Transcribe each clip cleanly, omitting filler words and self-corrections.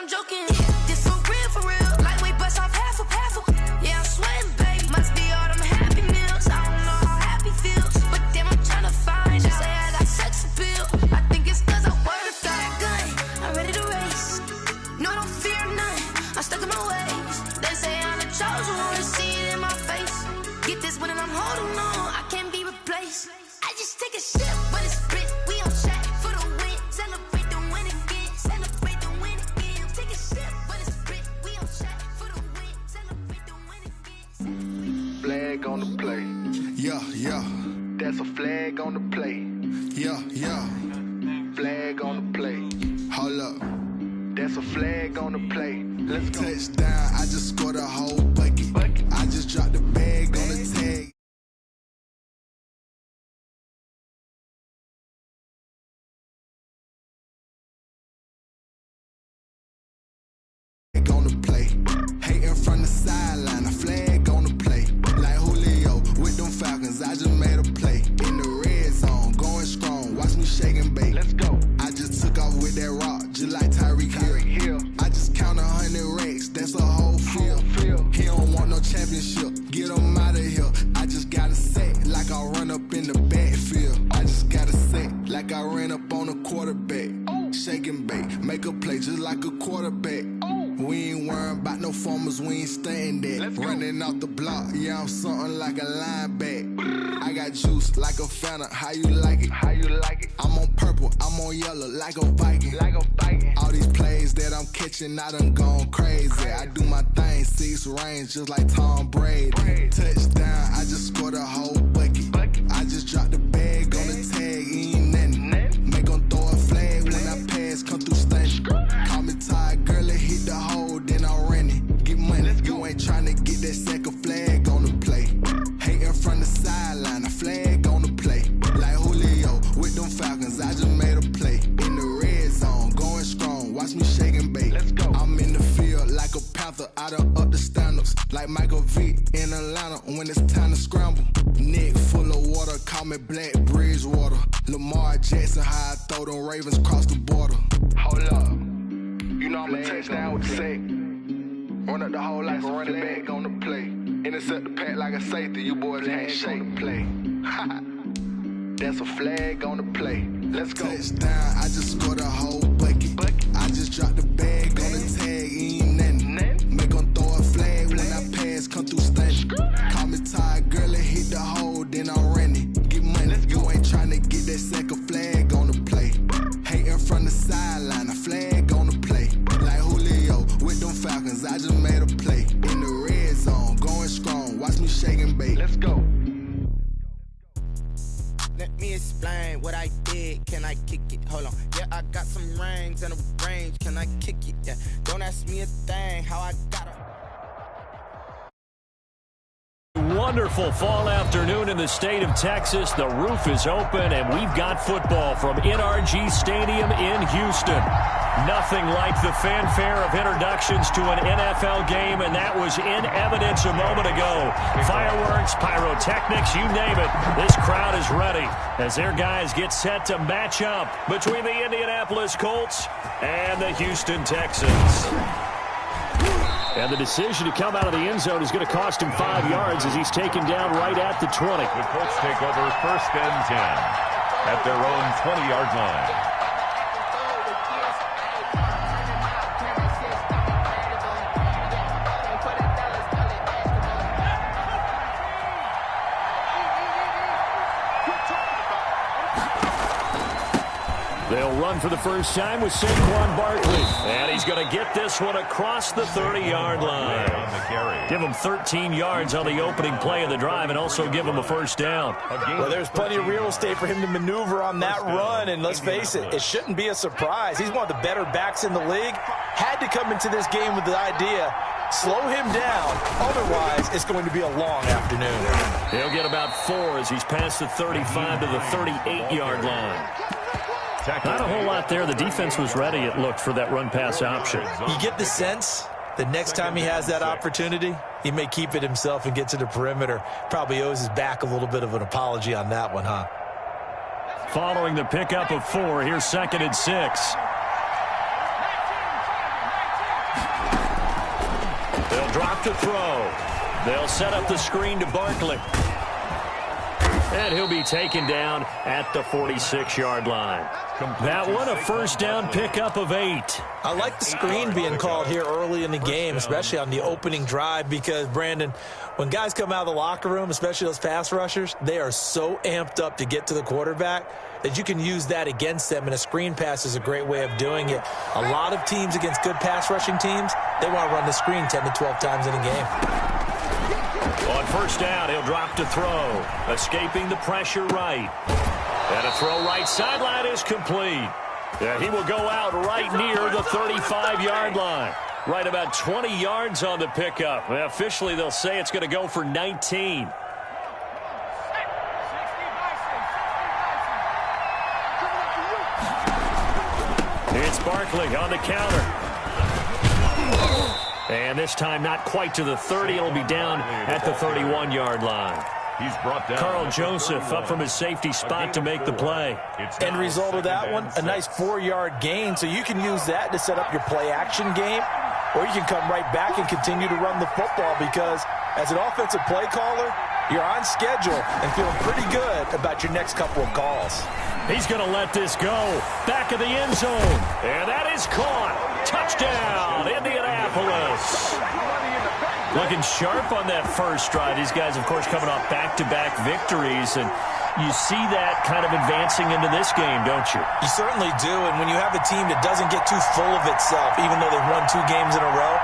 I'm joking. This for real. Lightweight bust off half a. Yeah, I'm sweating, babe. Must be all them happy meals. I don't know how happy feels, but damn, I'm trying to find out. Say I got sex appeal. I think it's 'cause I wear the fat gun. I'm ready to race. No, I don't fear nothing. I'm stuck in my ways. They say I'm the chosen one. See it in my face. Get this when I'm holding on. I can't be replaced. I just take a sip, but it's split. We on track for the win. Celebrate the win again. Celebrate the win again. Take a sip, but it's split. We on track for the win. Celebrate the win again. Flag on the play. Yeah, yeah. That's a flag on the play. Yeah, yeah. Flag on the play. Hold up. That's a flag on the play. Let's go. Touchdown, I just scored a whole bucket. I just dropped the bag on the tag. On the play. Hating from the sideline, a flag on the play. Like Julio with them Falcons, I just made a play. In the red zone, going strong, watch me shake and bake. Let's go. I just took off with that rock, just like Tyreek Hill. I just count 100 racks, that's a whole field. He don't want no championship, get him out of here. I just gotta say, like I run up in the backfield. I just gotta say, like I ran up on a quarterback. Shake and bake, make a play just like a quarterback. We ain't worrying about no formers, we ain't staying there. Running off the block, yeah, I'm something like a linebacker. I got juice like a Fanta, how you like it? How you like it? I'm on purple, I'm on yellow, like a Viking. Like a Viking. All these plays that I'm catching, I done gone crazy. I do my thing, 6 range, just like Tom Brady. Touchdown, I just scored a whole bucket. I just dropped the bag on the tag, ain't nothing. Make them throw a flag when I pass, come through stunning. Call me tired, girl, it hit the hole, then I ran it. Get money, you ain't trying to get that second flag on the play. Hating from the sideline, a flag on the play. Like Julio with them Falcons, I just made a play. In the red zone, going strong, watch me shake and bake. Let's go. I'm in the field like a Panther, I done up the standards. Like Michael Vick in Atlanta when it's time to scramble. Neck full of water, call me Black Bridgewater. Lamar Jackson, how I throw them Ravens cross the border. Hold up. You know I'm a touchdown with the sack. Run up the whole like a running back on the play. Intercept the pack like a safety. You boys can't shake the play. That's a flag on the play. Let's go. Touchdown, I just scored a whole bucket. I just dropped the bag on the tag, ain't nothing. Make them throw a flag when I pass, come through stunning. Call me tired, girl, it hit the hole, then I ran it. Get money, you ain't trying to get that second flag on the play. Hating from the sideline, a flag on the play. Like Julio with them Falcons, I just made a play. In the red zone, going strong, watch me shake and bake. Let's go. Let me explain what I did. Can I kick it? Hold on. Yeah, I got some rings and a range. Can I kick it? Yeah. Don't ask me a thing. How I got it. Wonderful fall afternoon in the state of Texas. The roof is open, and we've got football from NRG Stadium in Houston. Nothing like the fanfare of introductions to an NFL game, and that was in evidence a moment ago. Fireworks, pyrotechnics, you name it. This crowd is ready as their guys get set to match up between the Indianapolis Colts and the Houston Texans. And the decision to come out of the end zone is going to cost him 5 yards as he's taken down right at the 20. The Colts take over 1st and 10 at their own 20-yard line. They'll run for the first time with Saquon Barkley. And he's going to get this one across the 30-yard line. Give him 13 yards on the opening play of the drive and also give him a first down. Well, there's plenty of real estate for him to maneuver on that run. And let's face it, it shouldn't be a surprise. He's one of the better backs in the league. Had to come into this game with the idea, slow him down. Otherwise, it's going to be a long afternoon. He'll get about 4 as he's past the 35 to the 38-yard line. Not a whole lot there. The defense was ready, it looked, for that run-pass option. You get the sense the next time he has that opportunity, he may keep it himself and get to the perimeter. Probably owes his back a little bit of an apology on that one, huh? Following the pickup of 4, here's 2nd and 6. They'll drop to throw. They'll set up the screen to Barkley. And he'll be taken down at the 46-yard line. That one, a first down pickup of 8. I like the screen being called here early in the game, especially on the opening drive, because, Brandon, when guys come out of the locker room, especially those pass rushers, they are so amped up to get to the quarterback that you can use that against them, and a screen pass is a great way of doing it. A lot of teams against good pass rushing teams, they want to run the screen 10 to 12 times in a game. On first down, he'll drop to throw. Escaping the pressure right. And a throw right sideline is complete. And he will go out right near the 35-yard line. Right about 20 yards on the pickup. And officially, they'll say it's going to go for 19. It's Barkley on the counter. And this time not quite to the 30. It'll be down at the 31-yard line. He's brought down. Carl Joseph up from his safety spot to make the play. End result of that one, a nice 4-yard gain. So you can use that to set up your play-action game, or you can come right back and continue to run the football, because as an offensive play caller, you're on schedule and feeling pretty good about your next couple of calls. He's going to let this go. Back of the end zone. And that is caught. Touchdown, Indianapolis. Looking sharp on that first drive. These guys, of course, coming off back-to-back victories. And you see that kind of advancing into this game, don't you? You certainly do. And when you have a team that doesn't get too full of itself, even though they've won 2 games in a row,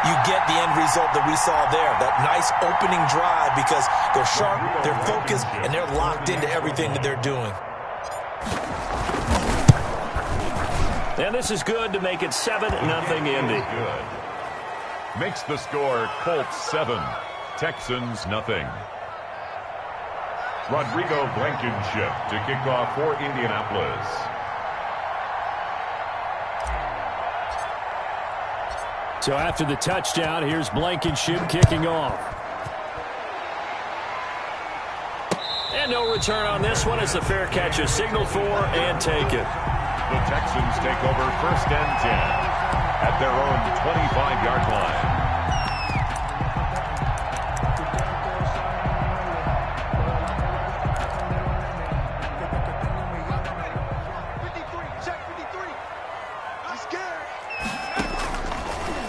you get the end result that we saw there. That nice opening drive, because they're sharp, they're focused, and they're locked into everything that they're doing. And this is good to make it 7-0 Indy. Good. Makes the score Colts 7, Texans 0. Rodrigo Blankenship to kick off for Indianapolis. So after the touchdown, here's Blankenship kicking off. And no return on this one as the fair catch is signaled for and taken. The Texans take over first and 10 at their own 25-yard line.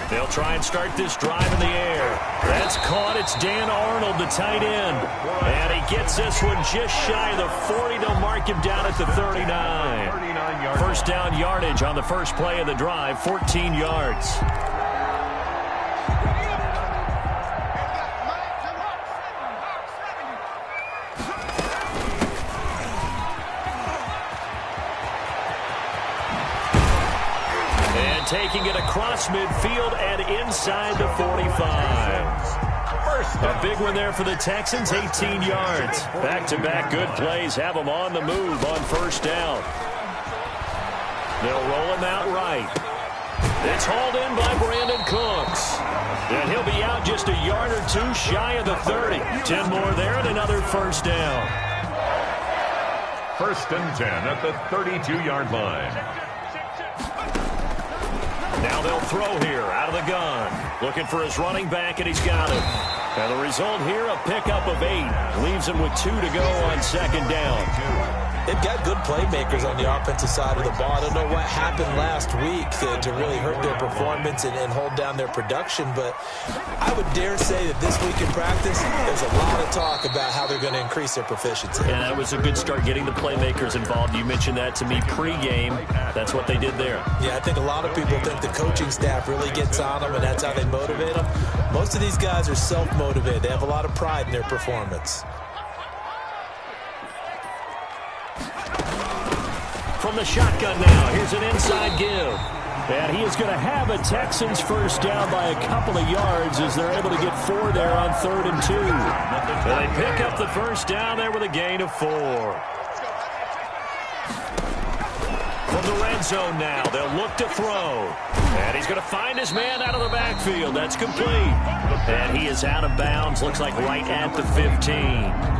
They'll try and start this drive in the air. That's caught. It's Dan Arnold, the tight end. And he gets this one just shy of the 40. They'll mark him down at the 39. First down yardage on the first play of the drive, 14 yards. And taking it across midfield and inside the 45. A big one there for the Texans, 18 yards. Back-to-back good plays have them on the move on first down. They'll roll him out right. It's hauled in by Brandon Cooks. And he'll be out just a yard or two shy of the 30. 10 more there and another first down. First and 10 at the 32-yard line. Now they'll throw here out of the gun. Looking for his running back, and he's got it. And the result here, a pickup of 8. Leaves him with 2 to go on second down. They've got good playmakers on the offensive side of the ball. I don't know what happened last week to really hurt their performance and hold down their production, but I would dare say that this week in practice, there's a lot of talk about how they're going to increase their proficiency. And that was a good start getting the playmakers involved. You mentioned that to me pregame. That's what they did there. Yeah, I think a lot of people think the coaching staff really gets on them, and that's how they motivate them. Most of these guys are self-motivated. They have a lot of pride in their performance. From the shotgun now, here's an inside give. And he is going to have a Texans first down by a couple of yards as they're able to get 4 there on 3rd and 2. And they pick up the first down there with a gain of 4. From the red zone now, they'll look to throw. And he's going to find his man out of the backfield. That's complete. And he is out of bounds, looks like right at the 15.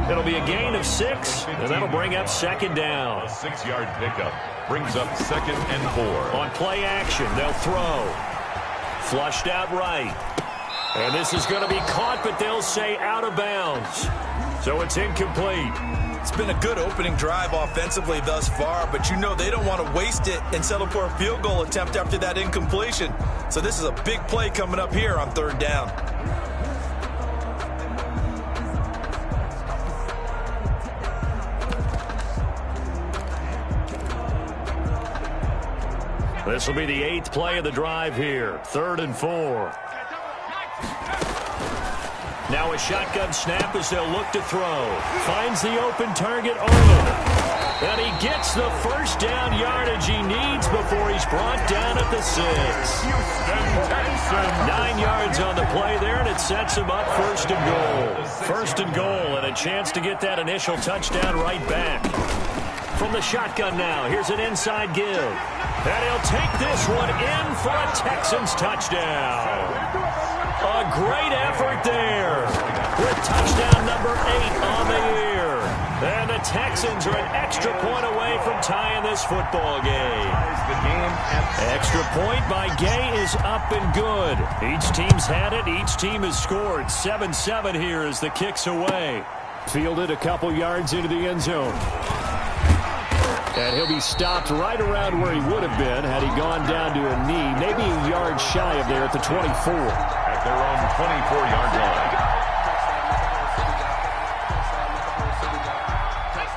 It'll be a gain of 6, and that'll bring up second down. A 6-yard pickup brings up 2nd and 4. On play action, they'll throw. Flushed out right. And this is going to be caught, but they'll say out of bounds. So it's incomplete. It's been a good opening drive offensively thus far, but you know they don't want to waste it and settle for a field goal attempt after that incompletion. So this is a big play coming up here on 3rd down. This will be the 8th play of the drive here. 3rd and 4. Now a shotgun snap as they'll look to throw. Finds the open target, Arnold. And he gets the first down yardage he needs before he's brought down at the 6. 9 yards on the play there, and it sets him up 1st and goal. 1st and goal, and a chance to get that initial touchdown right back. From the shotgun now, here's an inside give. And he'll take this one in for a Texans touchdown. A great effort there with touchdown number 8 on the year. And the Texans are an extra point away from tying this football game. Extra point by Gay is up and good. Each team's had it. Each team has scored. 7-7 here as the kick's away. Fielded a couple yards into the end zone. And he'll be stopped right around where he would have been had he gone down to a knee, maybe a yard shy of there at the 24. At their own 24-yard line.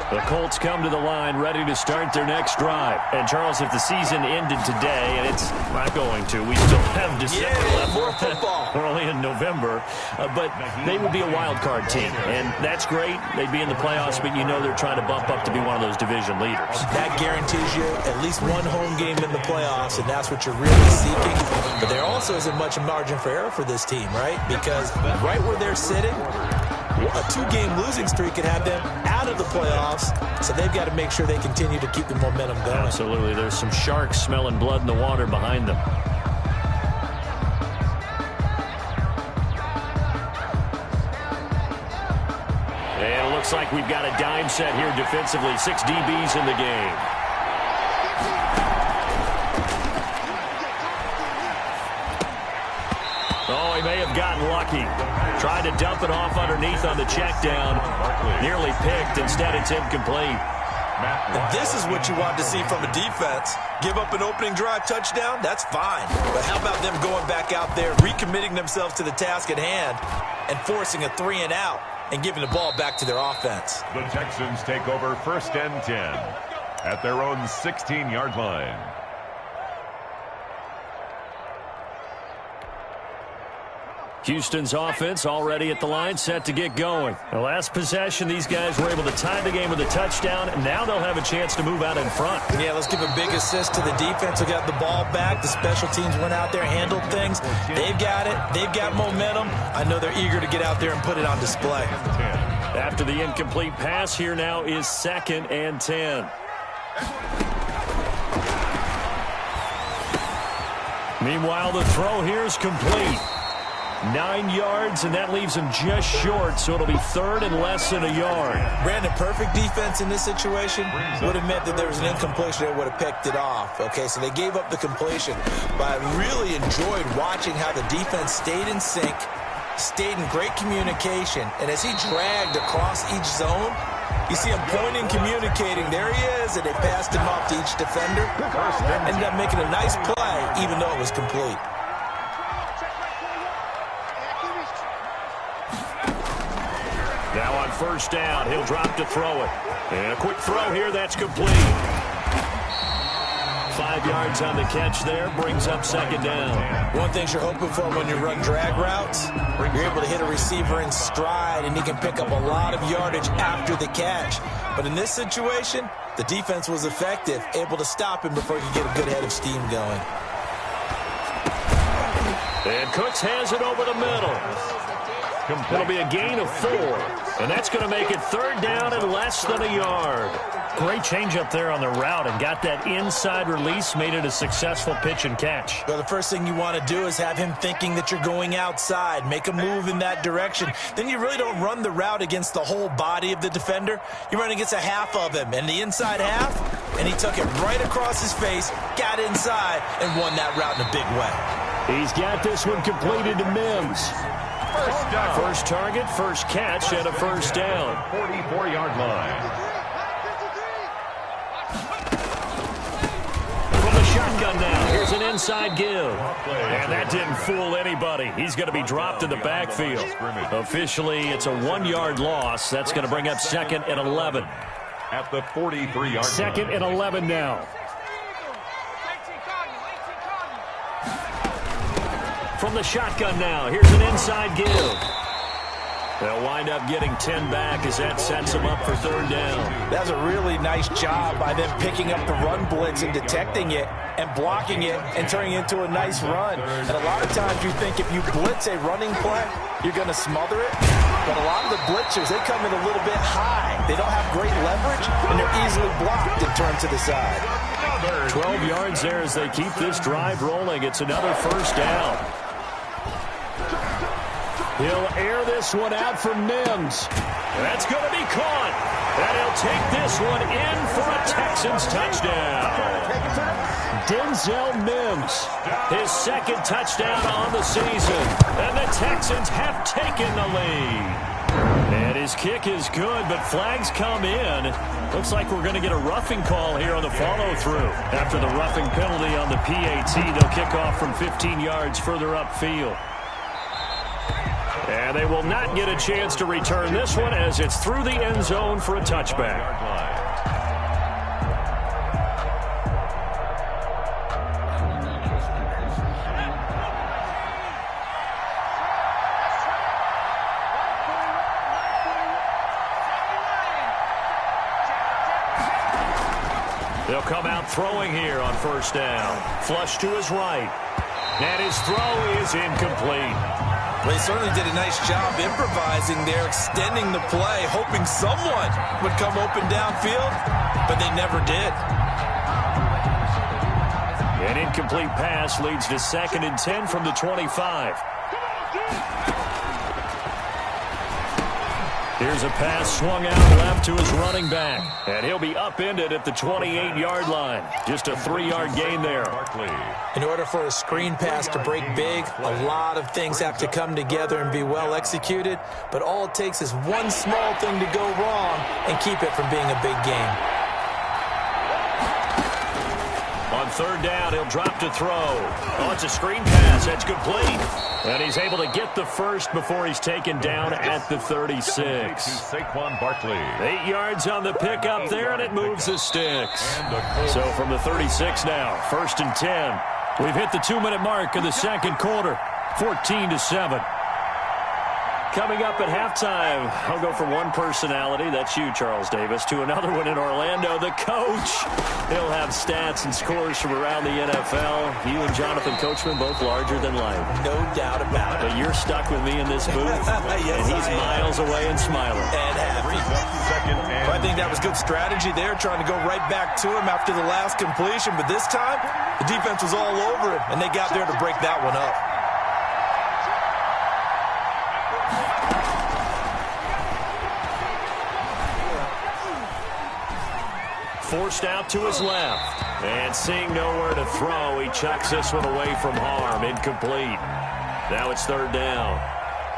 The Colts come to the line ready to start their next drive. And, Charles, if the season ended today, and it's not going to, we still have December left. More football. We're only in November. But they would be a wild card team. And that's great. They'd be in the playoffs, but you know they're trying to bump up to be one of those division leaders. That guarantees you at least one home game in the playoffs, and that's what you're really seeking. But there also isn't much margin for error for this team, right? Because right where they're sitting, a 2-game losing streak could have them out of the playoffs, so they've got to make sure they continue to keep the momentum going. Absolutely. There's some sharks smelling blood in the water behind them. And it looks like we've got a dime set here defensively. 6 DBs in the game. Oh, he may have gotten lucky. Tried to dump it off underneath on the check down. Nearly picked. Instead, it's incomplete. And this is what you want to see from a defense. Give up an opening drive touchdown, that's fine. But how about them going back out there, recommitting themselves to the task at hand, and forcing a 3 and out, and giving the ball back to their offense. The Texans take over 1st and 10 at their own 16-yard line. Houston's offense already at the line, set to get going. The last possession, these guys were able to tie the game with a touchdown, and now they'll have a chance to move out in front. Yeah, let's give a big assist to the defense who got the ball back. The special teams went out there, handled things. They've got it. They've got momentum. I know they're eager to get out there and put it on display. After the incomplete pass, here now is 2nd and 10. Meanwhile, the throw here is complete. 9 yards, and that leaves him just short, so it'll be 3rd and less than a yard. Brandon, perfect defense in this situation would have meant that there was an incompletion that would have picked it off. Okay, so they gave up the completion, but I really enjoyed watching how the defense stayed in sync, stayed in great communication, and as he dragged across each zone, you see him pointing, communicating. There he is, and they passed him off to each defender. Ended up making a nice play, even though it was complete. Now on 1st down, he'll drop to throw it. And a quick throw here, that's complete. 5 yards on the catch there, brings up 2nd down. One thing you're hoping for when you run drag routes, you're able to hit a receiver in stride, and he can pick up a lot of yardage after the catch. But in this situation, the defense was effective, able to stop him before he could get a good head of steam going. And Cooks has it over the middle. It'll be a gain of 4, and that's going to make it 3rd down and less than a yard. Great change up there on the route and got that inside release, made it a successful pitch and catch. Well, the first thing you want to do is have him thinking that you're going outside, make a move in that direction. Then you really don't run the route against the whole body of the defender. You run against a half of him, and the inside half, and he took it right across his face, got inside, and won that route in a big way. He's got this one completed to Mims. First target, first catch, and a first down. 44-yard line. From the shotgun now, here's an inside give. And that didn't fool anybody. He's going to be dropped in the backfield. Officially, it's a 1-yard loss. That's going to bring up 2nd and 11. At the 43-yard line. 2nd and 11 now. From the shotgun now, here's an inside give. They'll wind up getting 10 back as that sets them up for 3rd down. That's a really nice job by them picking up the run blitz and detecting it and blocking it and turning it into a nice run. And a lot of times you think if you blitz a running play, you're going to smother it. But a lot of the blitzers, they come in a little bit high. They don't have great leverage, and they're easily blocked and turned to the side. 12 yards there as they keep this drive rolling. It's another first down. He'll air this one out for Mims. That's going to be caught. And he'll take this one in for a Texans touchdown. Denzel Mims, his 2nd touchdown on the season. And the Texans have taken the lead. And his kick is good, but flags come in. Looks like we're going to get a roughing call here on the follow-through. After the roughing penalty on the PAT, they'll kick off from 15 yards further upfield. And they will not get a chance to return this one as it's through the end zone for a touchback. They'll come out throwing here on 1st down. Flush to his right. And his throw is incomplete. Well, he certainly did a nice job improvising there, extending the play, hoping someone would come open downfield, but they never did. An incomplete pass leads to 2nd and 10 from the 25. Here's a pass swung out left to his running back. And he'll be upended at the 28-yard line. Just a 3-yard gain there. In order for a screen pass to break big, a lot of things have to come together and be well executed. But all it takes is one small thing to go wrong and keep it from being a big game. On 3rd down, he'll drop to throw. Oh, it's a screen pass. That's complete. And he's able to get the first before he's taken down at the 36. Saquon Barkley. 8 yards on the pickup there, and it moves the sticks. So from the 36 now, 1st and 10. We've hit the 2-minute mark of the 2nd quarter, 14-7. Coming up at halftime, I'll go from one personality, that's you, Charles Davis, to another one in Orlando, the coach. He'll have stats and scores from around the NFL. You and Jonathan Coachman, both larger than life. No doubt about it. But you're stuck with me in this booth, yes, and he's miles away and smiling. And happy. Well, I think that was good strategy there, trying to go right back to him after the last completion. But this time, the defense was all over him, and they got there to break that one up. Forced out to his left. And seeing nowhere to throw, he chucks this one away from harm. Incomplete. Now it's 3rd down.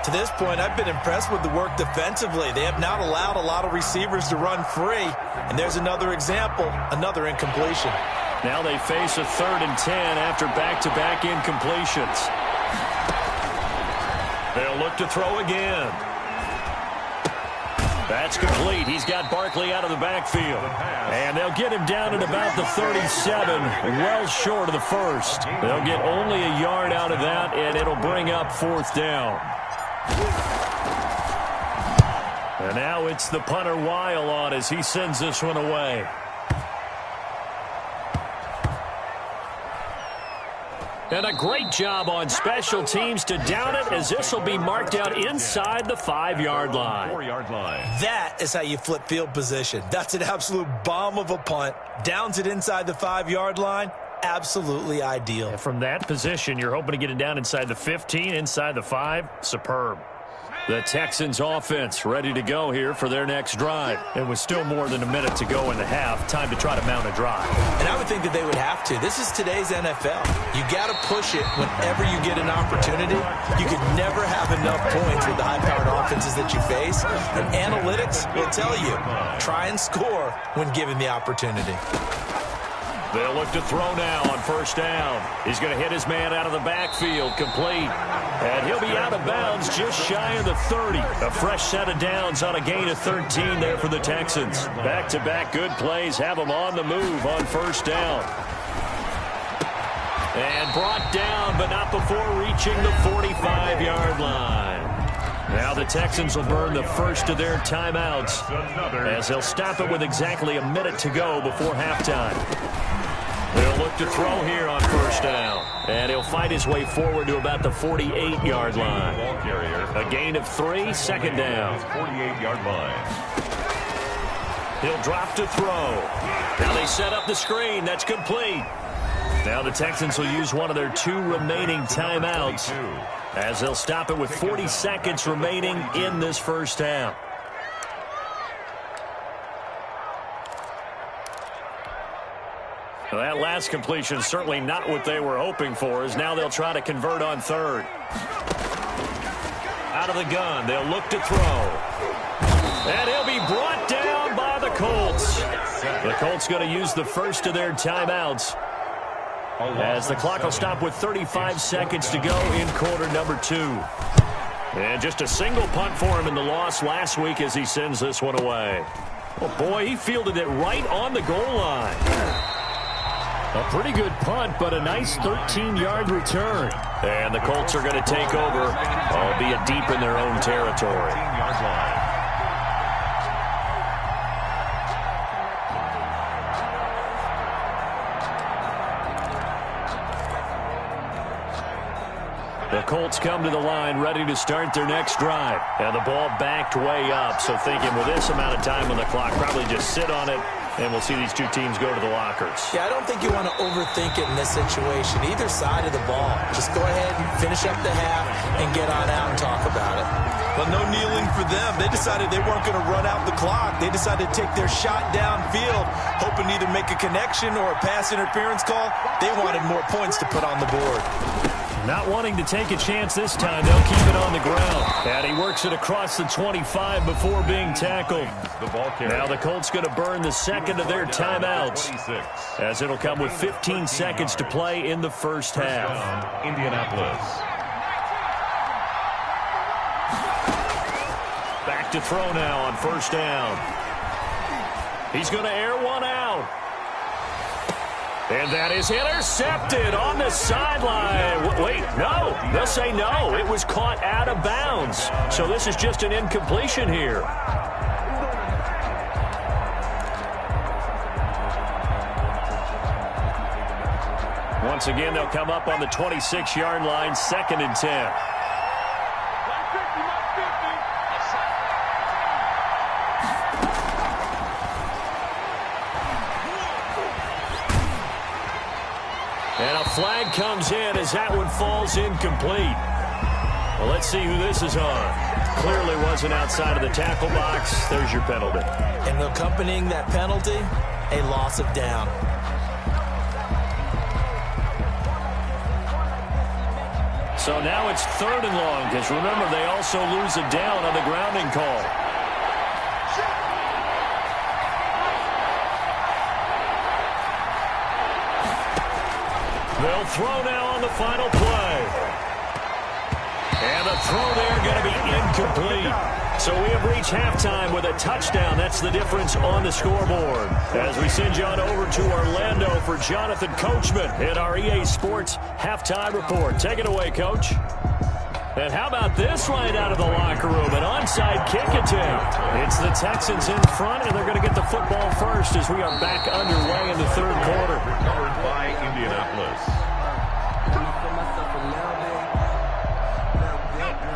To this point, I've been impressed with the work defensively. They have not allowed a lot of receivers to run free. And there's another example, another incompletion. Now they face a 3rd and 10 after back-to-back incompletions. They'll look to throw again. That's complete. He's got Barkley out of the backfield. And they'll get him down at about the 37, well short of the first. They'll get only a yard out of that, and it'll bring up 4th down. And now it's the punter Weil on as he sends this one away. And a great job on special teams to down it, as this will be marked out inside the 5-yard line. 4-yard line. That is how you flip field position. That's an absolute bomb of a punt. Downs it inside the 5-yard line. Absolutely ideal. And from that position, you're hoping to get it down inside the 15, inside the 5. Superb. The Texans offense ready to go here for their next drive. And with still more than a minute to go in the half, time to try to mount a drive. And I would think that they would have to. This is today's NFL. You got to push it whenever you get an opportunity. You could never have enough points with the high-powered offenses that you face. And analytics will tell you, try and score when given the opportunity. They'll look to throw now on first down. He's going to hit his man out of the backfield, complete. And he'll be out of bounds just shy of the 30. A fresh set of downs on a gain of 13 there for the Texans. Back-to-back good plays have them on the move on first down. And brought down, but not before reaching the 45-yard line. Now the Texans will burn the first of their timeouts as they'll stop it with exactly a minute to go before halftime. They'll look to throw here on first down. And he'll fight his way forward to about the 48-yard line. A gain of 3, second down. 48-yard line. He'll drop to throw. Now they set up the screen. That's complete. Now the Texans will use one of their 2 remaining timeouts as they'll stop it with 40 seconds remaining in this first half. Well, that last completion certainly not what they were hoping for, as now they'll try to convert on third. Out of the gun, they'll look to throw. And he'll be brought down by the Colts. The Colts going to use the first of their timeouts as the clock will stop with 35 seconds to go in quarter number 2. And just a single punt for him in the loss last week as he sends this one away. Oh, boy, he fielded it right on the goal line. A pretty good punt, but a nice 13-yard return. And the Colts are going to take over, albeit deep in their own territory. The Colts come to the line ready to start their next drive. And the ball backed way up, so thinking with this amount of time on the clock, probably just sit on it. And we'll see these 2 teams go to the lockers. Yeah, I don't think you want to overthink it in this situation. Either side of the ball. Just go ahead and finish up the half and get on out and talk about it. But no kneeling for them. They decided they weren't going to run out the clock. They decided to take their shot downfield, hoping to either make a connection or a pass interference call. They wanted more points to put on the board. Not wanting to take a chance this time, they'll keep it on the ground. And he works it across the 25 before being tackled. Now the Colts going to burn the second of their timeouts, as it'll come with 15 seconds to play in the first half. Indianapolis. Back to throw now on first down. He's going to air one out. And that is intercepted on the sideline. Wait, no. They'll say no. It was caught out of bounds. So this is just an incompletion here. Once again, they'll come up on the 26-yard line, 2nd and 10. And a flag comes in as that one falls incomplete. Well, let's see who this is on. Clearly wasn't outside of the tackle box. There's your penalty. And accompanying that penalty, a loss of down. So now it's 3rd and long, because remember, they also lose a down on the grounding call. They'll throw now on the final play. And the throw there going to be incomplete. So we have reached halftime with a touchdown. That's the difference on the scoreboard. As we send you on over to Orlando for Jonathan Coachman in our EA Sports Halftime Report. Take it away, Coach. And how about this right out of the locker room? An onside kick attempt. It's the Texans in front, and they're going to get the football first as we are back underway in the 3rd quarter. Recovered by Indianapolis.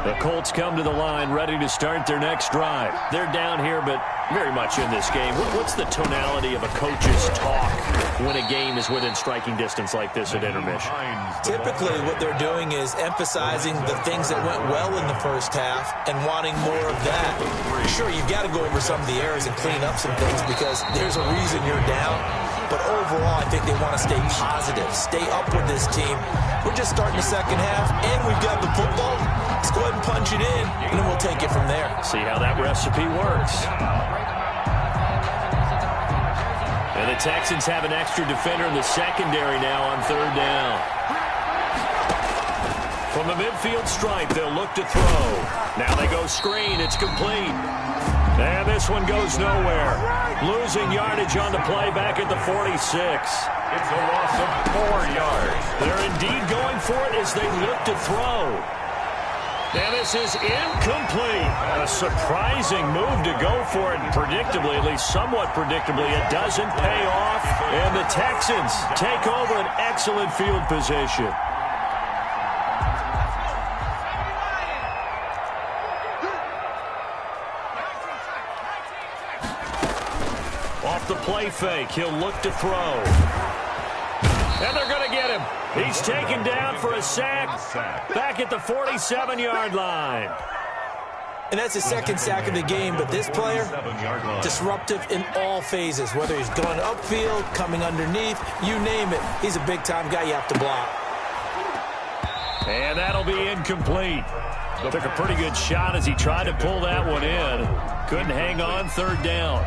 The Colts come to the line ready to start their next drive. They're down here, but very much in this game. What's the tonality of a coach's talk when a game is within striking distance like this at intermission? Typically, what they're doing is emphasizing the things that went well in the first half and wanting more of that. Sure, you've got to go over some of the errors and clean up some things because there's a reason you're down. But overall, I think they want to stay positive, stay up with this team. We're just starting the second half, and we've got the football. Let's go ahead and punch it in, and then we'll take it from there. See how that recipe works. And the Texans have an extra defender in the secondary now on third down. From the midfield stripe, they'll look to throw. Now they go screen. It's complete. And this one goes nowhere. Losing yardage on the play back at the 46. It's a loss of 4 yards. They're indeed going for it as they look to throw. And this is incomplete. A surprising move to go for it. Predictably, at least somewhat predictably, it doesn't pay off. And the Texans take over an excellent field position. Off the play fake, he'll look to throw. And they're going to get him. He's taken down for a sack back at the 47-yard line. And that's his second sack of the game, but this player, disruptive in all phases, whether he's going upfield, coming underneath, you name it. He's a big-time guy you have to block. And that'll be incomplete. Took a pretty good shot as he tried to pull that one in. Couldn't hang on third down.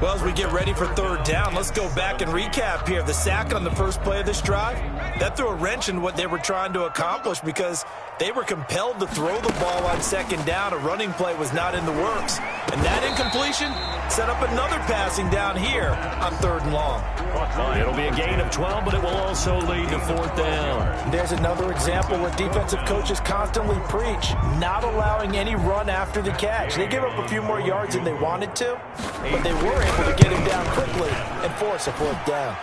Well, as we get ready for third down, let's go back and recap here. The sack on the first play of this drive, that threw a wrench in what they were trying to accomplish because they were compelled to throw the ball on second down. A running play was not in the works. And that incompletion set up another passing down here on third and long. It'll be a gain of 12, but it will also lead to fourth down. There's another example where defensive coaches constantly preach, not allowing any run after the catch. They give up a few more yards than they wanted to, but they were able to get him down quickly and force a fourth down.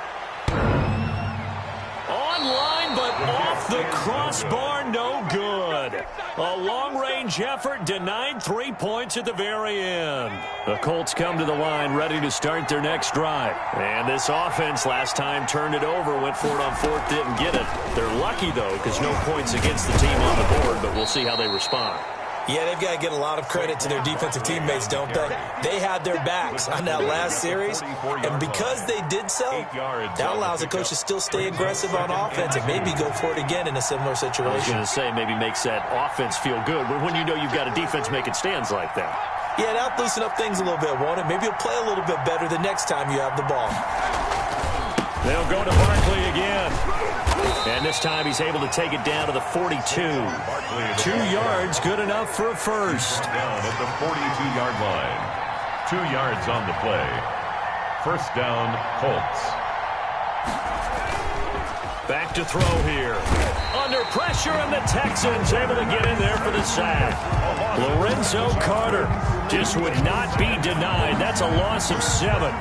Online, but off the crossbar, no good. A long-range effort denied 3 points at the very end. The Colts come to the line ready to start their next drive. And this offense last time turned it over, went for it on fourth, didn't get it. They're lucky, though, because no points against the team on the board, but we'll see how they respond. Yeah, they've got to get a lot of credit to their defensive teammates, don't they? They had their backs on that last series, and because they did so, that allows the coach to still stay aggressive on offense and maybe go for it again in a similar situation. I was going to say maybe makes that offense feel good, but when you know you've got a defense making stands like that. Yeah, that'll loosen up things a little bit, won't it? Maybe you'll play a little bit better the next time you have the ball. They'll go to Barkley again. And this time he's able to take it down to the 42. 2 yards, good enough for a first. Down at the 42-yard line. 2 yards on the play. First down, Colts. Back to throw here. Under pressure, and the Texans able to get in there for the sack. Lorenzo Carter just would not be denied. That's a loss of 7.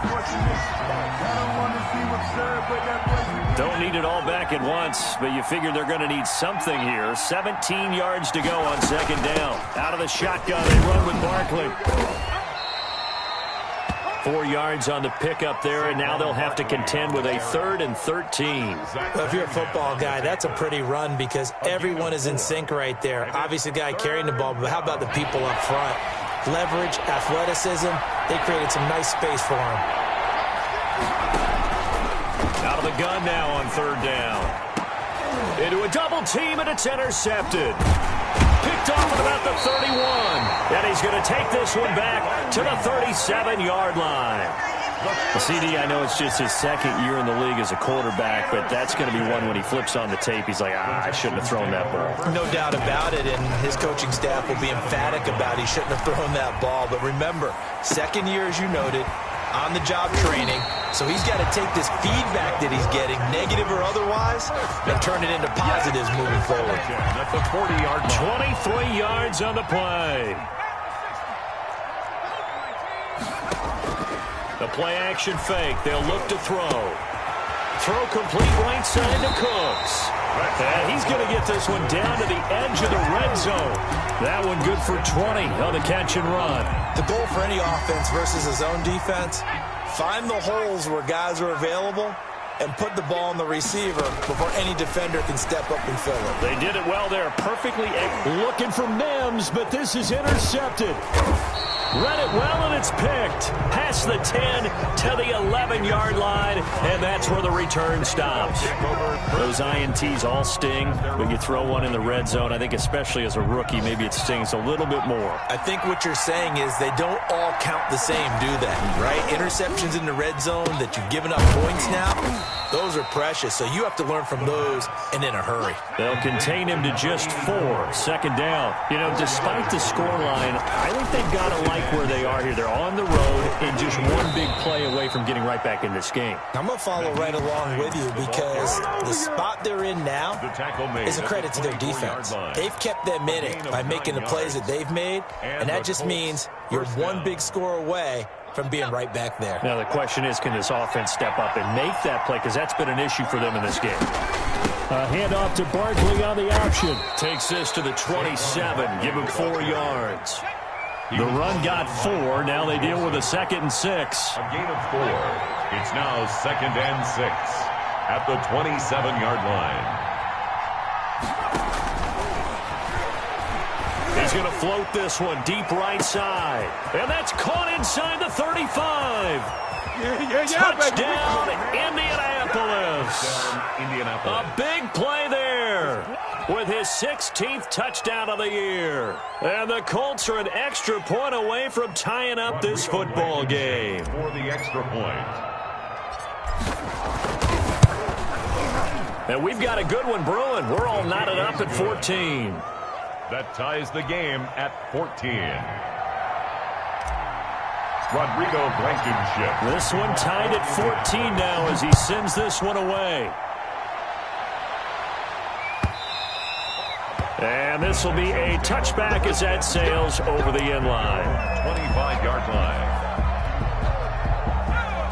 Don't need it all back at once, but you figure they're going to need something here. 17 yards to go on second down. Out of the shotgun, they run with Barkley. 4 yards on the pickup there, and now they'll have to contend with a 3rd and 13. Well, if you're a football guy, that's a pretty run because everyone is in sync right there. Obviously, the guy carrying the ball, but how about the people up front? Leverage, athleticism, they created some nice space for him. Out of the gun now on third down. Into a double team, and it's intercepted. Picked off at about the 31. And he's going to take this one back to the 37-yard line. Well, CD, I know it's just his second year in the league as a quarterback, but that's going to be one when he flips on the tape. He's like, I shouldn't have thrown that ball. No doubt about it, and his coaching staff will be emphatic about he shouldn't have thrown that ball. But remember, second year, as you noted, on-the-job training. So he's got to take this feedback that he's getting, negative or otherwise, and turn it into positives moving forward. At the 40-yard line. 23 yards on the play. The play-action fake. They'll look to throw. Throw complete right side to Cooks. And he's going to get this one down to the edge of the red zone. That one good for 20 on the catch and run. The goal for any offense versus a zone defense, find the holes where guys are available and put the ball on the receiver before any defender can step up and fill it. They did it well there. Perfectly looking for Mims, but this is intercepted. Read it well, and it's picked. Past the 10 to the 11-yard line, and that's where the return stops. Those INTs all sting, but you throw one in the red zone, I think especially as a rookie, maybe it stings a little bit more. I think what you're saying is they don't all count the same, do they? Right? Interceptions in the red zone that you've given up points now, those are precious, so you have to learn from those and in a hurry. They'll contain him to just 4. Second down. You know, despite the scoreline, I think they've got to like where they are here. They're on the road and just one big play away from getting right back in this game. I'm going to follow right along with you because the spot they're in now is a credit to their defense. They've kept them in it by making the plays that they've made, and that just means you're one big score away from being right back there. Now, the question is, can this offense step up and make that play? Because that's been an issue for them in this game. A handoff to Barkley on the option. Takes this to the 27. Give him 4 yards. The run got 4. Now they deal with a 2nd and 6. A gain of 4. It's now 2nd and 6 at the 27-yard line. He's going to float this one deep right side. And that's caught inside the 35. Touchdown, Indianapolis. A big play there with his 16th touchdown of the year. And the Colts are an extra point away from tying up this football game. For the extra point. And we've got a good one brewing. We're all knotted up at 14. That ties the game at 14. Rodrigo Blankenship. This one tied at 14 now as he sends this one away. And this will be a touchback as that sails over the end line. 25-yard line.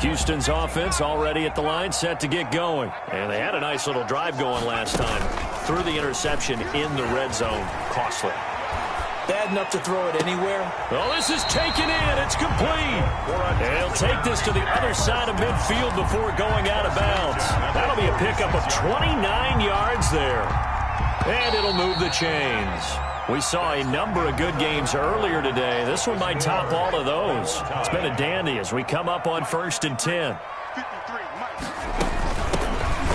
Houston's offense already at the line, set to get going. And they had a nice little drive going last time. Threw the interception in the red zone. Costly. Bad enough to throw it anywhere. Well, this is taken in. It's complete. And he'll take this to the other side of midfield before going out of bounds. That'll be a pickup of 29 yards there. And it'll move the chains. We saw a number of good games earlier today. This one might top all of those. It's been a dandy as we come up on 1st and 10.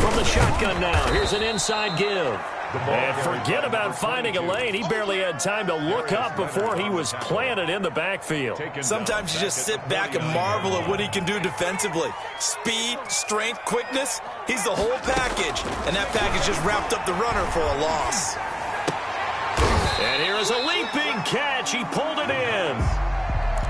From the shotgun now, here's an inside give. And forget about finding a lane. He barely had time to look up before he was planted in the backfield. Sometimes you just sit back and marvel at what he can do defensively. Speed, strength, quickness, he's the whole package. And that package just wrapped up the runner for a loss. And here is a leaping catch. He pulled it in.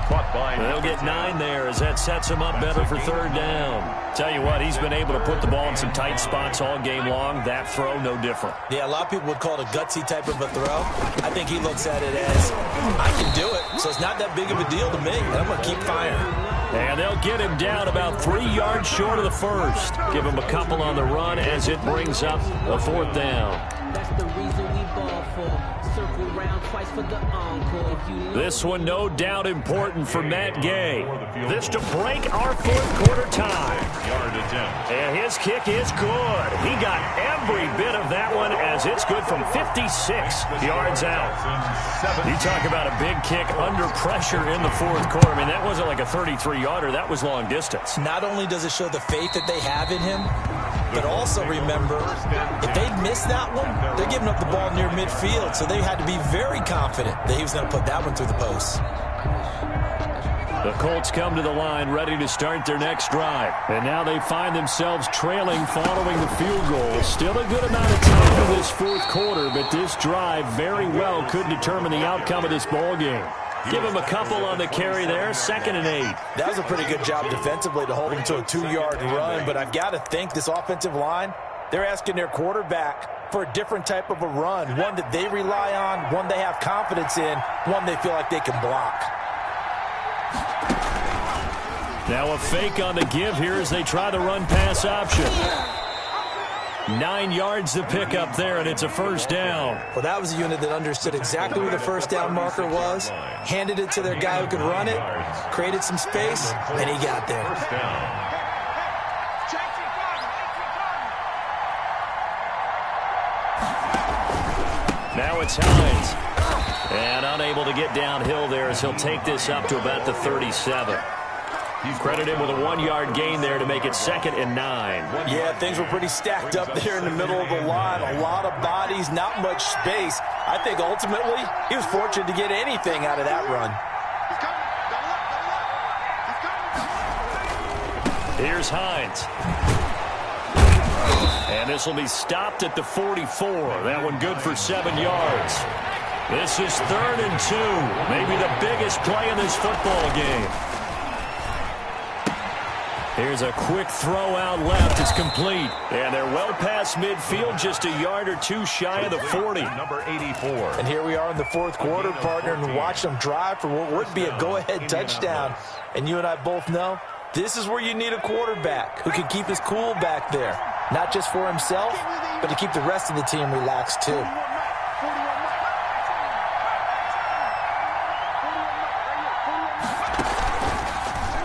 They'll get 9 there as that sets him up better for 3rd down. Tell you what, he's been able to put the ball in some tight spots all game long. That throw, no different. Yeah, a lot of people would call it a gutsy type of a throw. I think he looks at it as, I can do it, so it's not that big of a deal to me, and I'm going to keep firing. And they'll get him down about 3 yards short of the first. Give him a couple on the run as it brings up a 4th down. That's the reason we ball for. Circle round twice for the encore. This one no doubt important for Matt Gay. This to break our 4th quarter tie. Yard attempt. And his kick is good. He got every bit of that one as it's good from 56 yards out. You talk about a big kick under pressure in the 4th quarter. I mean, that wasn't like a 33-yarder. That was long distance. Not only does it show the faith that they have in him, but also remember, if they miss that one, they're giving up the ball near midfield, so they had to be very confident that he was going to put that one through the post. The Colts come to the line ready to start their next drive. And now they find themselves trailing following the field goal. Still a good amount of time in this 4th quarter, but this drive very well could determine the outcome of this ball game. Give him a couple on the carry there, 2nd and 8. That was a pretty good job defensively to hold him to a 2-yard run, but I've got to think this offensive line, they're asking their quarterback for a different type of a run, one that they rely on, one they have confidence in, one they feel like they can block. Now a fake on the give here as they try the run-pass option. 9 yards to pick up there, and it's a first down. Well, that was a unit that understood exactly where the first down marker was, handed it to their guy who could run it, created some space, and he got there. First down. Now it's Hines. And unable to get downhill there as he'll take this up to about the 37. He's credited with a 1-yard gain there to make it 2nd and 9. Yeah, things were pretty stacked up there in the middle of the line. A lot of bodies, not much space. I think ultimately he was fortunate to get anything out of that run. Here's Hines. And this will be stopped at the 44. That one good for 7 yards. This is 3rd and 2. Maybe the biggest play in this football game. Here's a quick throw out left. It's complete. And they're well past midfield, just a yard or two shy of the 40. Number 84. And here we are in the 4th quarter, partner, and watch them drive for what would be a go-ahead touchdown. And you and I both know this is where you need a quarterback who can keep his cool back there. Not just for himself, but to keep the rest of the team relaxed too.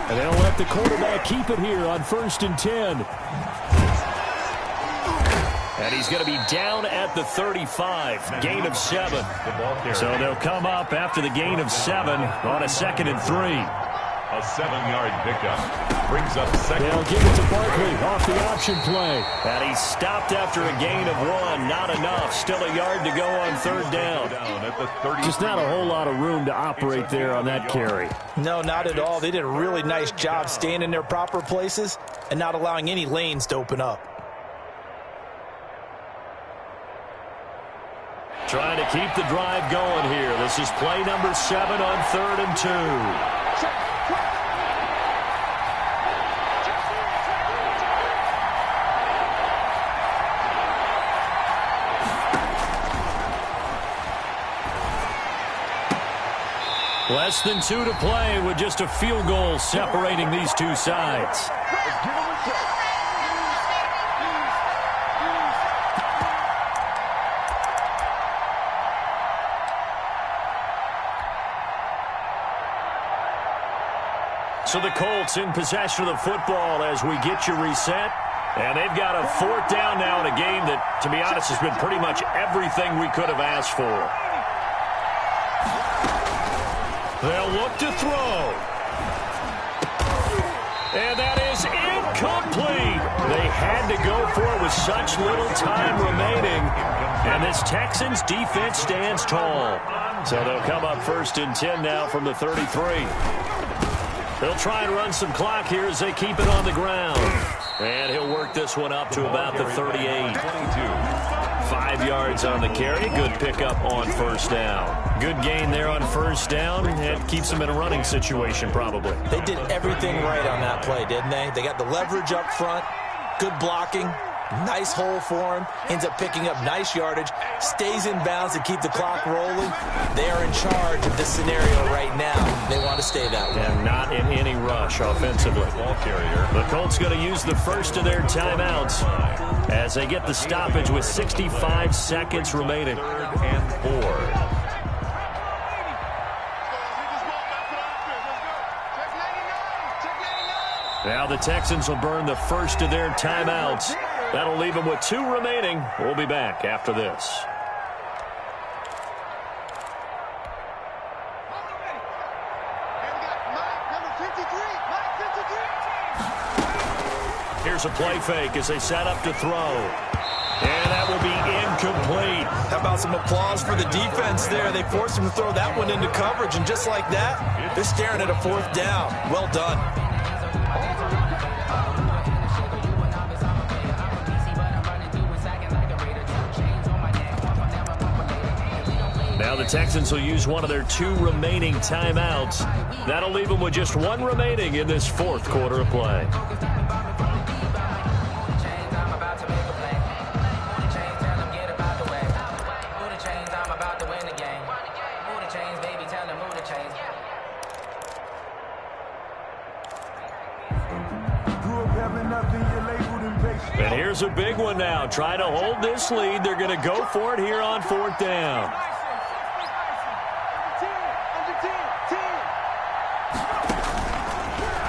And they'll let the quarterback keep it here on 1st and 10. And he's going to be down at the 35, gain of 7. So they'll come up after the gain of 7 on a 2nd and 3. A 7-yard pickup brings up 2nd. They'll give it to Barkley off the option play. And he's stopped after a gain of 1. Not enough. Still a yard to go on 3rd down. Just not a whole lot of room to operate there on that carry. No, not at all. They did a really nice job staying in their proper places and not allowing any lanes to open up. Trying to keep the drive going here. This is play number 7 on 3rd and 2. Less than 2 to play with just a field goal separating these two sides. So the Colts in possession of the football as we get you reset. And they've got a 4th down now in a game that, to be honest, has been pretty much everything we could have asked for. They'll look to throw. And that is incomplete. They had to go for it with such little time remaining. And this Texans defense stands tall. So they'll come up 1st and 10 now from the 33. They'll try and run some clock here as they keep it on the ground. And he'll work this one up to about the 38. 5 yards on the carry. Good pickup on 1st down. Good gain there on 1st down. It keeps them in a running situation probably. They did everything right on that play, didn't they? They got the leverage up front, good blocking, nice hole for him, ends up picking up nice yardage, stays in bounds to keep the clock rolling. They are in charge of this scenario right now. They want to stay that way. And not in any rush offensively. Ball carrier. The Colts going to use the first of their timeouts as they get the stoppage with 65 seconds remaining. 3rd and 4. Now the Texans will burn the first of their timeouts. That'll leave them with 2 remaining. We'll be back after this. Here's a play fake as they set up to throw. And that will be incomplete. How about some applause for the defense there? They forced him to throw that one into coverage, and just like that, they're staring at a 4th down. Well done. Now the Texans will use one of their 2 remaining timeouts. That'll leave them with just 1 remaining in this 4th quarter of play. Grew up having nothing, you're labeled and And here's a big one now. Trying to hold this lead. They're going to go for it here on 4th down.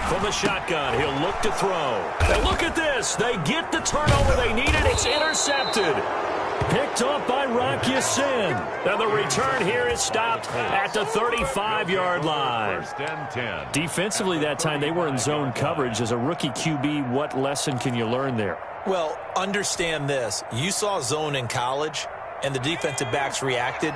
From the shotgun, he'll look to throw. And look at this. They get the turnover they needed. It's intercepted. Picked off by Rock Ya-Sin. And the return here is stopped at the 35-yard line. 1st and 10. Defensively that time, they were in zone coverage. As a rookie QB, what lesson can you learn there? Well, understand this. You saw zone in college, and the defensive backs reacted,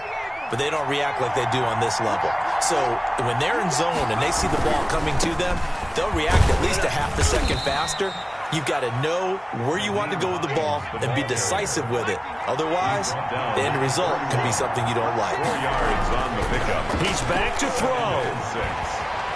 but they don't react like they do on this level. So when they're in zone and they see the ball coming to them, they'll react at least a half a second faster. You've got to know where you want to go with the ball and be decisive with it. Otherwise, the end result can be something you don't like. 4 yards on the pickup. He's back to throw.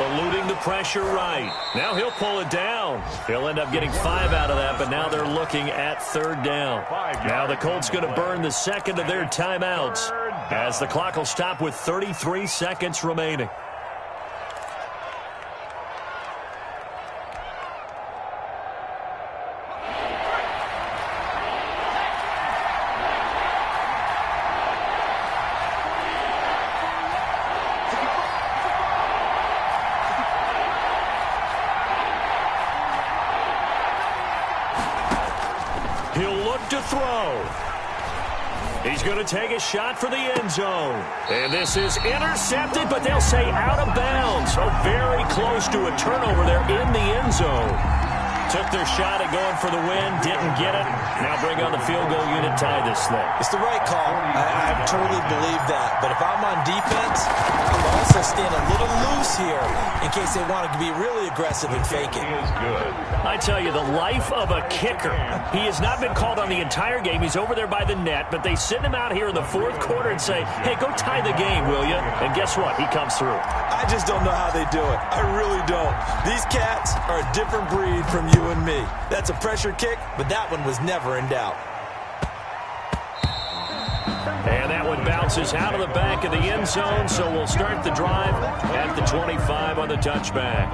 Eluding the pressure right. Now he'll pull it down. He'll end up getting 5 out of that, but now they're looking at 3rd down. Now the Colts going to burn the second of their timeouts as the clock will stop with 33 seconds remaining. To throw. He's going to take a shot for the end zone. And this is intercepted, but they'll say out of bounds. So very close to a turnover there in the end zone. Took their shot at going for the win, didn't get it. Now bring on the field goal unit, tie this thing. It's the right call. I totally believe that. But if I'm on defense, I'll also stand a little loose here in case they want to be really aggressive and fake it. Is good. I tell you, the life of a kicker. He has not been called on the entire game. He's over there by the net, but they send him out here in the 4th quarter and say, hey, go tie the game, will you? And guess what? He comes through. I just don't know how they do it. I really don't. These cats are a different breed from you and me. That's a pressure kick, but that one was never in doubt. And that one bounces out of the back of the end zone, so we'll start the drive at the 25 on the touchback.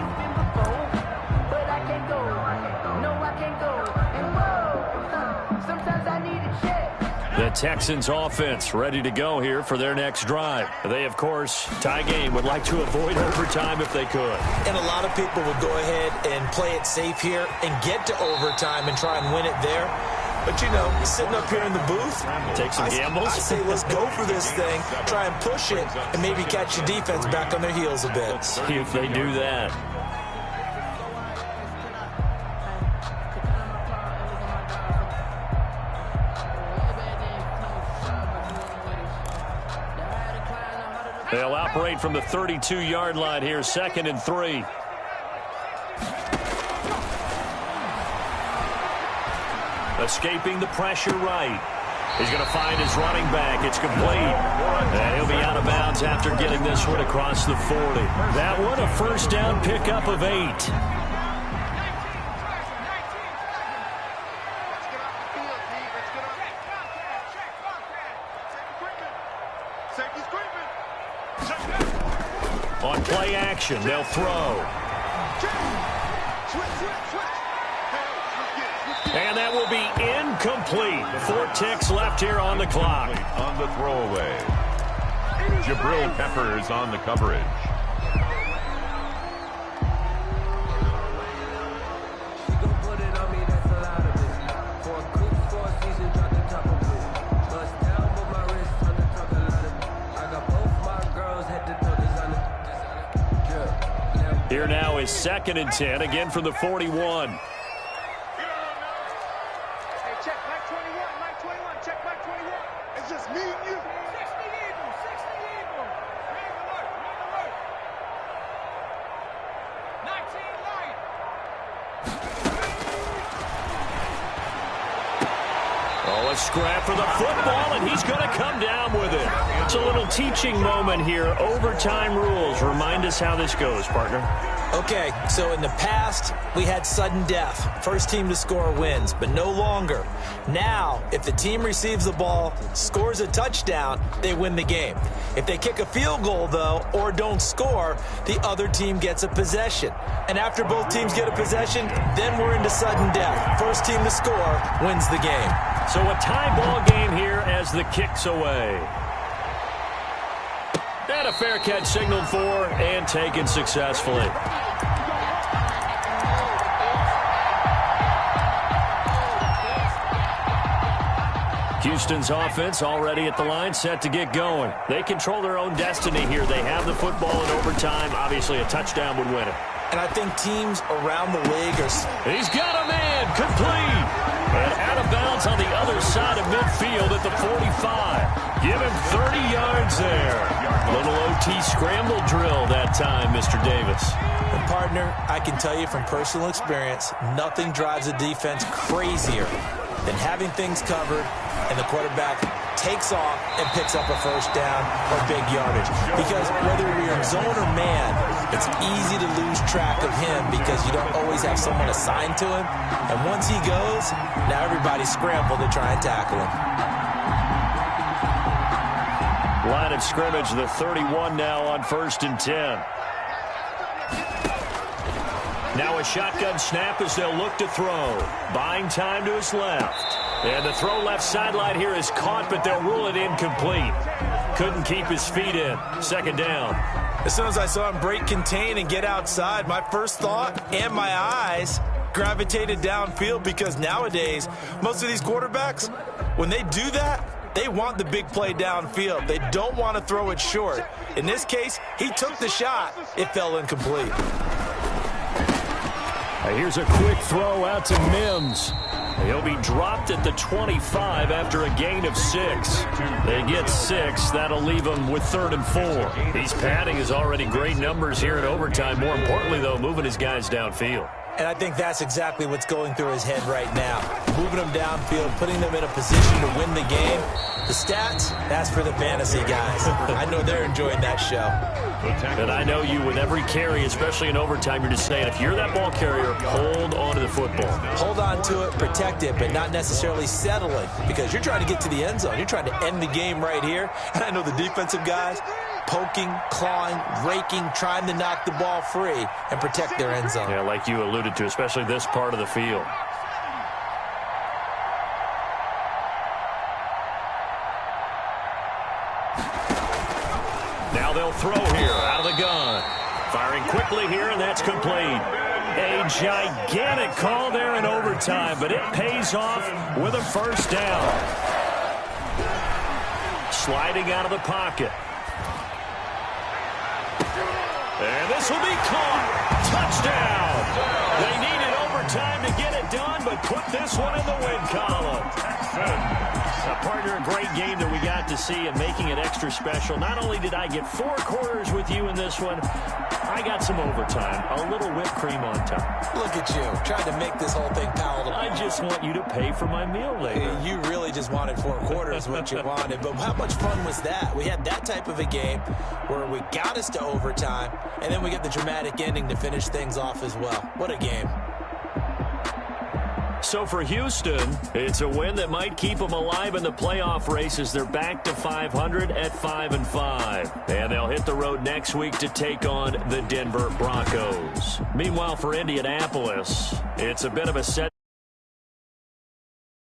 The Texans offense ready to go here for their next drive. They, of course, tie game, would like to avoid overtime if they could. And a lot of people would go ahead and play it safe here and get to overtime and try and win it there. But, you know, sitting up here in the booth, take some gambles. I say let's go for this thing, try and push it, and maybe catch the defense back on their heels a bit. See if they do that. They'll operate from the 32-yard line here, 2nd and 3. Escaping the pressure right. He's going to find his running back. It's complete. And he'll be out of bounds after getting this one across the 40. That one, a 1st down pickup of 8. On play action, they'll throw. And that will be incomplete. 4 ticks left here on the clock. On the throwaway. Jabril Peppers on the coverage. Here now is 2nd and 10, again from the 41. A scrap for the football, and he's going to come down with it. It's a little teaching moment here. Overtime rules. Remind us how this goes, partner. Okay, so in the past, we had sudden death. First team to score wins, but no longer. Now, if the team receives the ball, scores a touchdown, they win the game. If they kick a field goal, though, or don't score, the other team gets a possession. And after both teams get a possession, then we're into sudden death. First team to score wins the game. So a tie ball game here as the kick's away. And a fair catch signaled for and taken successfully. Houston's offense already at the line, set to get going. They control their own destiny here. They have the football in overtime. Obviously, a touchdown would win it. And I think teams around the league are... He's got a man, complete. And out of bounds on the other side of midfield at the 45. Give him 30 yards there. Little OT scramble drill that time, Mr. Davis. And partner, I can tell you from personal experience, nothing drives a defense crazier than having things covered and the quarterback takes off and picks up a first down or big yardage. Because whether you're in zone or man, it's easy to lose track of him because you don't always have someone assigned to him. And once he goes, now everybody's scrambled to try and tackle him. Line of scrimmage, the 31 now on 1st and 10. Now a shotgun snap as they'll look to throw. Buying time to his left. And the throw left sideline here is caught, but they'll rule it incomplete. Couldn't keep his feet in. Second down. As soon as I saw him break contain and get outside, my first thought and my eyes gravitated downfield because nowadays, most of these quarterbacks, when they do that, they want the big play downfield. They don't want to throw it short. In this case, he took the shot. It fell incomplete. Here's a quick throw out to Mims. He'll be dropped at the 25 after a gain of 6. They get 6. That'll leave him with 3rd and 4. He's padding his already great numbers here in overtime. More importantly, though, moving his guys downfield. And I think that's exactly what's going through his head right now. Moving them downfield, putting them in a position to win the game. The stats, that's for the fantasy guys. I know they're enjoying that show. And I know you with every carry, especially in overtime, you're just saying, if you're that ball carrier, hold on to the football. Hold on to it, protect it, but not necessarily settling because you're trying to get to the end zone. You're trying to end the game right here. And I know the defensive guys poking, clawing, raking, trying to knock the ball free and protect their end zone. Yeah, like you alluded to, especially this part of the field. Now they'll throw here out of the gun. Firing quickly here, and that's complete. A gigantic call there in overtime, but it pays off with a first down. Sliding out of the pocket. And this will be caught. Touchdown. They needed overtime to get it done, but put this one in the win column. Partner, a great game that we got to see and making it extra special. Not only did I get 4 quarters with you in this one, I got some overtime. A little whipped cream on top. Look at you, trying to make this whole thing palatable. I just want you to pay for my meal later. You really just wanted 4 quarters, what you wanted. But how much fun was that? We had that type of a game where we got us to overtime, and then we got the dramatic ending to finish things off as well. What a game. So for Houston, it's a win that might keep them alive in the playoff race as they're back to 500 at 5-5. And they'll hit the road next week to take on the Denver Broncos. Meanwhile, for Indianapolis, it's a bit of a set.